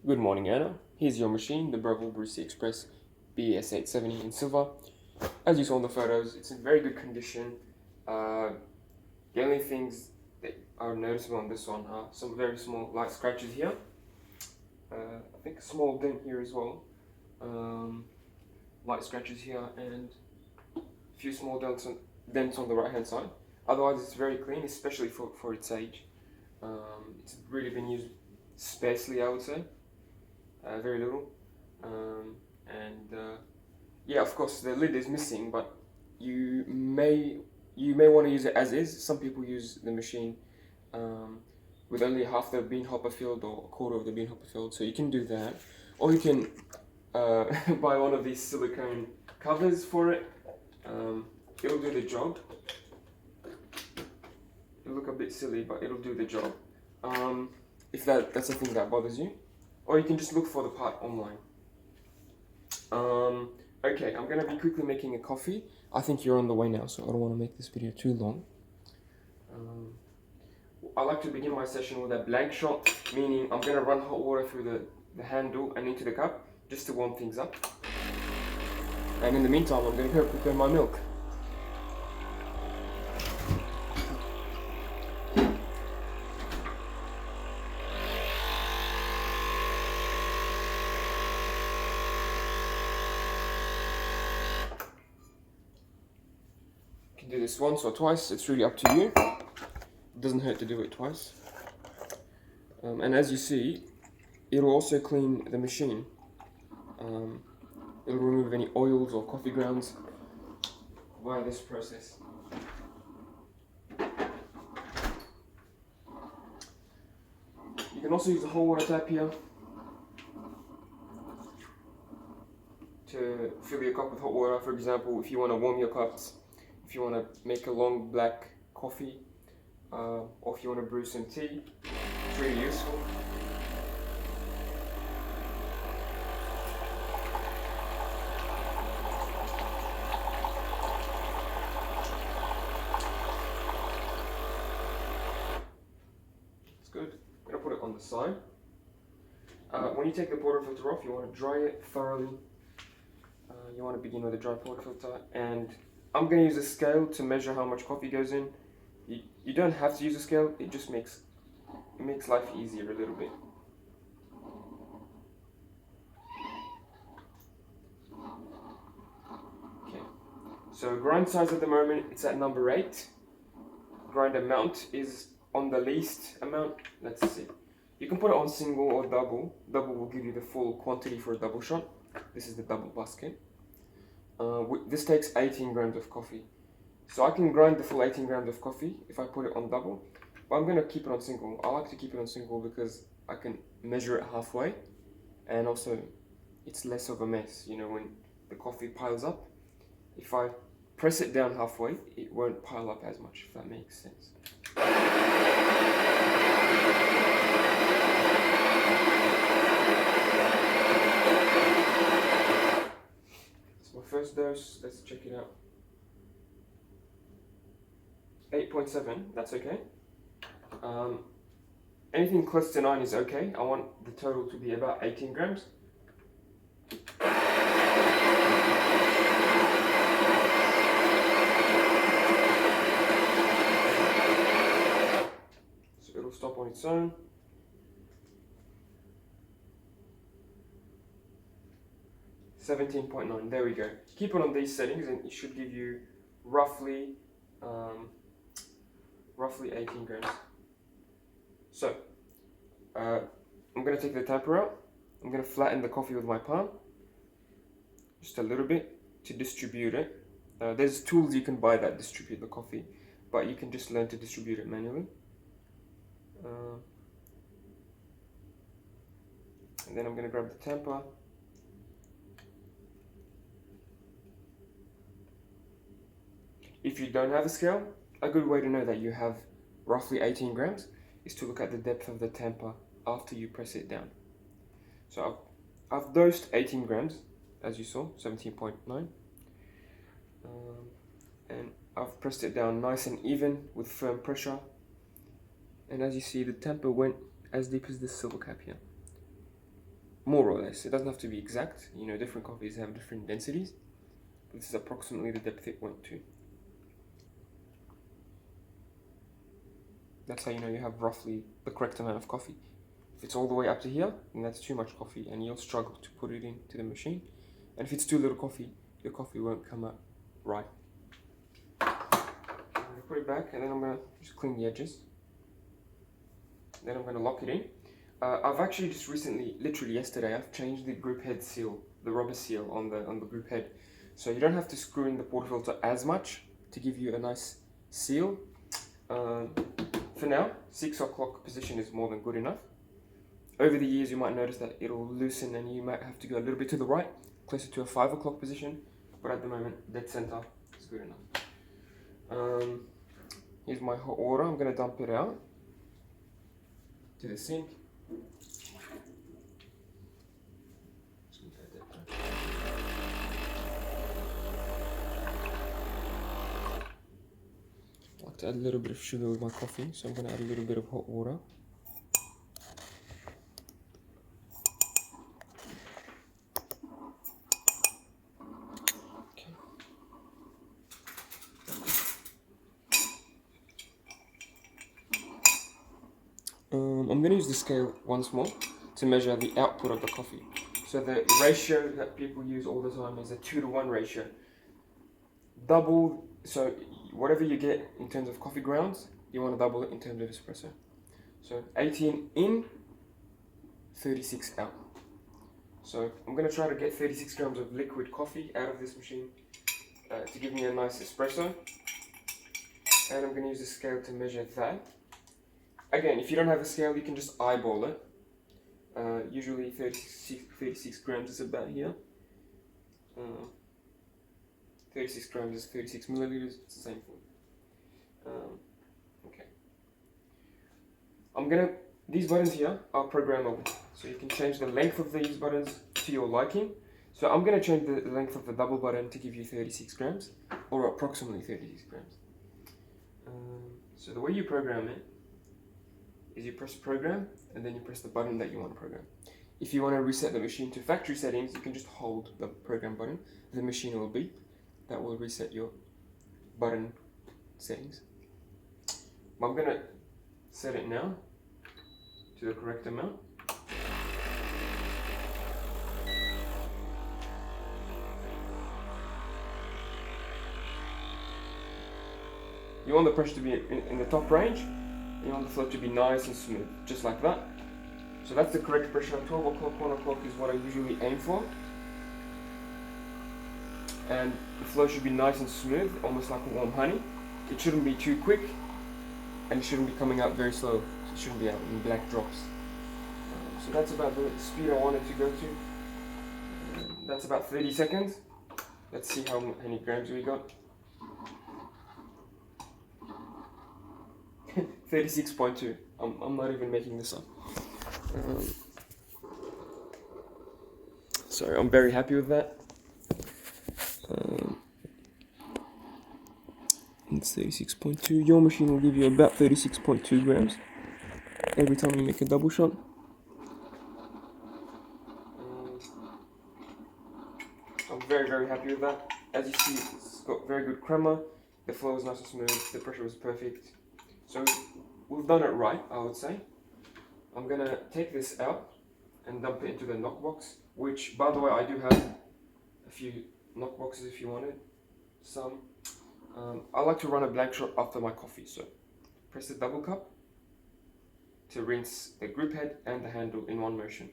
Good morning, Anna. Here's your machine, the Breville Barista Express BES870 in silver. As you saw in the photos, it's in very good condition. The only things that are noticeable on this one are some very small light scratches here. I think a small dent here as well. Light scratches here and a few small dents on the right hand side. Otherwise it's very clean, especially for its age. It's really been used sparsely, I would say. Very little. Yeah, of course the lid is missing, but you may want to use it as is. Some people use the machine with only half the bean hopper filled or a quarter of the bean hopper filled, so you can do that. Or you can buy one of these silicone covers for it. It'll do the job. It'll look a bit silly, but it'll do the job. If that's the thing that bothers you. Or you can just look for the part online. Okay, I'm going to be quickly making a coffee. I think you're on the way now, so I don't want to make this video too long. I like to begin my session with a blank shot, meaning I'm going to run hot water through the handle and into the cup, just to warm things up. And in the meantime, I'm going to go prepare my milk. You can do this once or twice, it's really up to you. It doesn't hurt to do it twice. And as you see, it'll also clean the machine. It'll remove any oils or coffee grounds via this process. You can also use the hot water tap here to fill your cup with hot water. For example, if you want to warm your cups, if you want to make a long black coffee, or if you want to brew some tea, it's really useful. It's good. I'm going to put it on the side. When you take the portafilter off, you want to dry it thoroughly. You want to begin with a dry portafilter, and I'm going to use a scale to measure how much coffee goes in. You don't have to use a scale, it just makes life easier a little bit. Okay, so grind size at the moment, it's at number 8. Grind amount is on the least amount. Let's see. You can put it on single or double. Double will give you the full quantity for a double shot. This is the double basket. This takes 18 grams of coffee. So I can grind the full 18 grams of coffee if I put it on double, but I'm going to keep it on single. I like to keep it on single because I can measure it halfway, and also it's less of a mess, you know, when the coffee piles up. If I press it down halfway, it won't pile up as much, if that makes sense. That's my first dose, let's check it out. 8.7, that's okay. Anything close to 9 is okay. I want the total to be about 18 grams. So it'll stop on its own. $17.9, there we go. Keep it on these settings and it should give you roughly 18 grams. So, I'm going to take the tamper out. I'm going to flatten the coffee with my palm, just a little bit, to distribute it. There's tools you can buy that distribute the coffee, but you can just learn to distribute it manually. And then I'm going to grab the tamper. If you don't have a scale, a good way to know that you have roughly 18 grams is to look at the depth of the tamper after you press it down. So I've dosed 18 grams, as you saw, 17.9. And I've pressed it down nice and even with firm pressure. And as you see, the tamper went as deep as this silver cap here. more or less. It doesn't have to be exact. You know, different coffees have different densities. This is approximately the depth it went to. That's how you know you have roughly the correct amount of coffee. If it's all the way up to here, then that's too much coffee and you'll struggle to put it into the machine. And if it's too little coffee, your coffee won't come out right. I'm going to put it back and then I'm going to just clean the edges. Then I'm going to lock it in. I've actually just recently, literally yesterday, I've changed the group head seal, the rubber seal on the group head. So you don't have to screw in the portafilter as much to give you a nice seal. For now, 6 o'clock position is more than good enough. Over the years, you might notice that it'll loosen and you might have to go a little bit to the right, closer to a 5 o'clock position. But at the moment, dead center is good enough. Here's my hot water. I'm going to dump it out to the sink. I like to add a little bit of sugar with my coffee, so I'm going to add a little bit of hot water. Okay. I'm going to use the scale once more to measure the output of the coffee. So the ratio that people use all the time is a 2-to-1 ratio. Double, so whatever you get in terms of coffee grounds, you want to double it in terms of espresso. So 18 in, 36 out. So I'm going to try to get 36 grams of liquid coffee out of this machine to give me a nice espresso. And I'm going to use the scale to measure that. Again, if you don't have a scale, you can just eyeball it. Usually 36 grams is about here. 36 grams is 36 milliliters, it's the same thing. Okay. These buttons here are programmable. So you can change the length of these buttons to your liking. So I'm going to change the length of the double button to give you 36 grams, or approximately 36 grams. So the way you program it is you press program, and then you press the button that you want to program. If you want to reset the machine to factory settings, you can just hold the program button. The machine will beep. That will reset your button settings. I'm going to set it now to the correct amount. You want the pressure to be in the top range, and you want the flow to be nice and smooth, just like that. So that's the correct pressure. 12 o'clock, 1 o'clock is what I usually aim for. And the flow should be nice and smooth, almost like warm honey. It shouldn't be too quick, and it shouldn't be coming out very slow. It shouldn't be out in black drops. So that's about the speed I wanted to go to. That's about 30 seconds. Let's see how many grams we got. 36.2. I'm not even making this up. So I'm very happy with that. It's 36.2. Your machine will give you about 36.2 grams every time you make a double shot. I'm very, very happy with that. As you see, it's got very good crema. The flow was nice and smooth. The pressure was perfect. So we've done it right, I would say. I'm gonna take this out and dump it into the knock box, which, by the way, I do have a few knock boxes if you wanted some. I like to run a blank shot after my coffee, so press the double cup to rinse the grip head and the handle in one motion.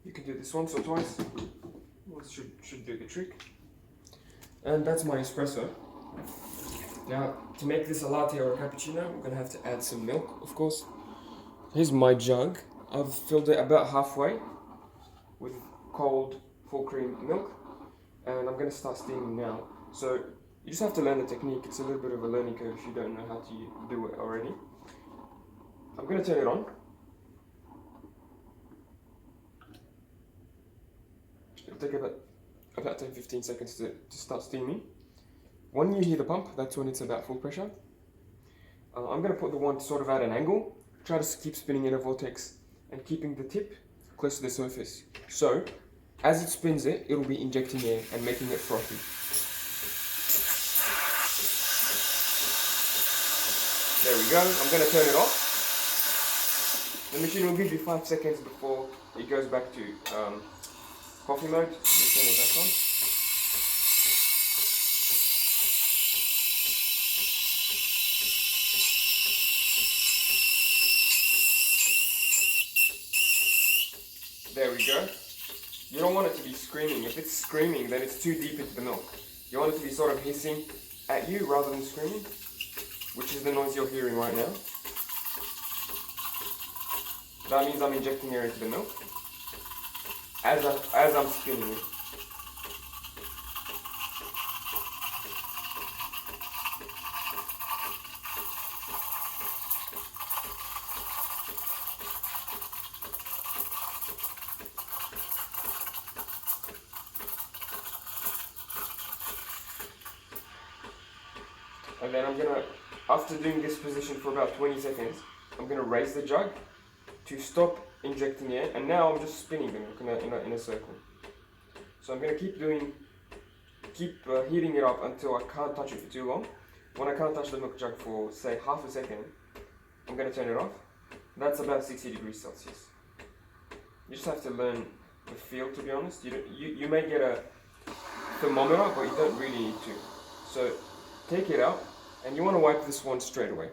You can do this once or twice. This should do the trick. And that's my espresso. Now, to make this a latte or a cappuccino, we're going to have to add some milk, of course. Here's my jug. I've filled it about halfway with cold full cream milk. And I'm going to start steaming now. So, you just have to learn the technique. It's a little bit of a learning curve if you don't know how to do it already. I'm going to turn it on. take about 10-15 seconds to start steaming. When you hear the pump, that's when it's about full pressure. I'm going to put the wand sort of at an angle, try to keep spinning in a vortex and keeping the tip close to the surface. So, as it spins it'll be injecting air and making it frothy. There we go, I'm going to turn it off. The machine will give you 5 seconds before it goes back to coffee mode. Just turn it back on. There we go. You don't want it to be screaming. If it's screaming, then it's too deep into the milk. You want it to be sort of hissing at you rather than screaming, which is the noise you're hearing right now. That means I'm injecting air into the milk as I'm spinning it. And then I'm gonna, after doing this position for about 20 seconds, I'm gonna raise the jug to stop injecting air, and now I'm just spinning the milk in a circle. So I'm gonna keep heating it up until I can't touch it for too long. When I can't touch the milk jug for say half a second, I'm gonna turn it off. That's about 60 degrees Celsius. You just have to learn the feel, to be honest. You may get a thermometer, but you don't really need to. So take it out, and you want to wipe this one straight away.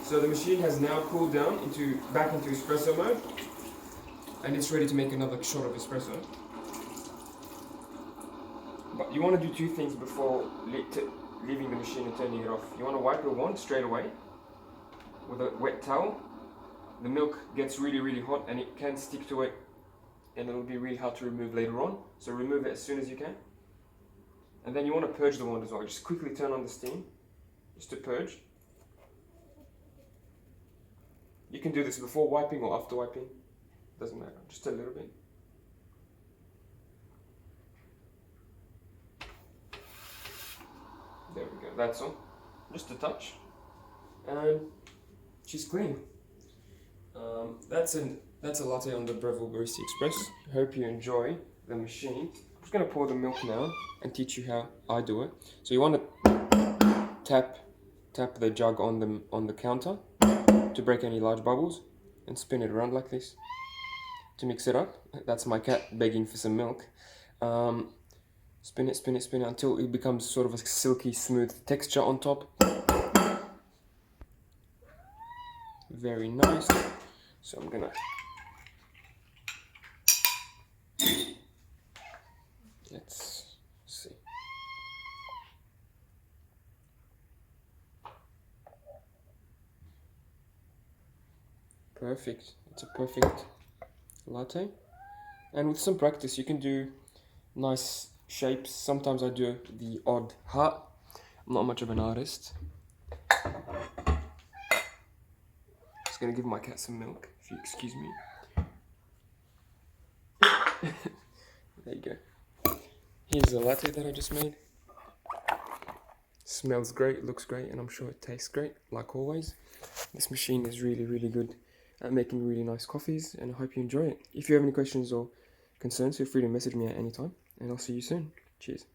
So the machine has now cooled down back into espresso mode, and it's ready to make another shot of espresso. But you want to do two things before leaving the machine and turning it off. You want to wipe your wand straight away with a wet towel. The milk gets really, really hot and it can stick to it, and it'll be really hard to remove later on. So remove it as soon as you can. And then you want to purge the wand as well. Just quickly turn on the steam, just to purge. You can do this before wiping or after wiping. Doesn't matter, just a little bit. There we go, that's all. Just a touch. And she's clean. That's a latte on the Breville Barista Express. I hope you enjoy the machine. I'm just going to pour the milk now and teach you how I do it. So you want to tap the jug on the counter to break any large bubbles, and spin it around like this to mix it up. That's my cat begging for some milk. Spin it until it becomes sort of a silky smooth texture on top. Very nice. So I'm gonna let's see. Perfect. It's a perfect latte. And with some practice you can do nice shapes. Sometimes I do the odd heart. I'm not much of an artist. Just gonna give my cat some milk, if you excuse me. There you go. Here's the latte that I just made. Smells great, looks great, and I'm sure it tastes great, like always. This machine is really, really good at making really nice coffees, and I hope you enjoy it. If you have any questions or concerns, feel free to message me at any time, and I'll see you soon. Cheers.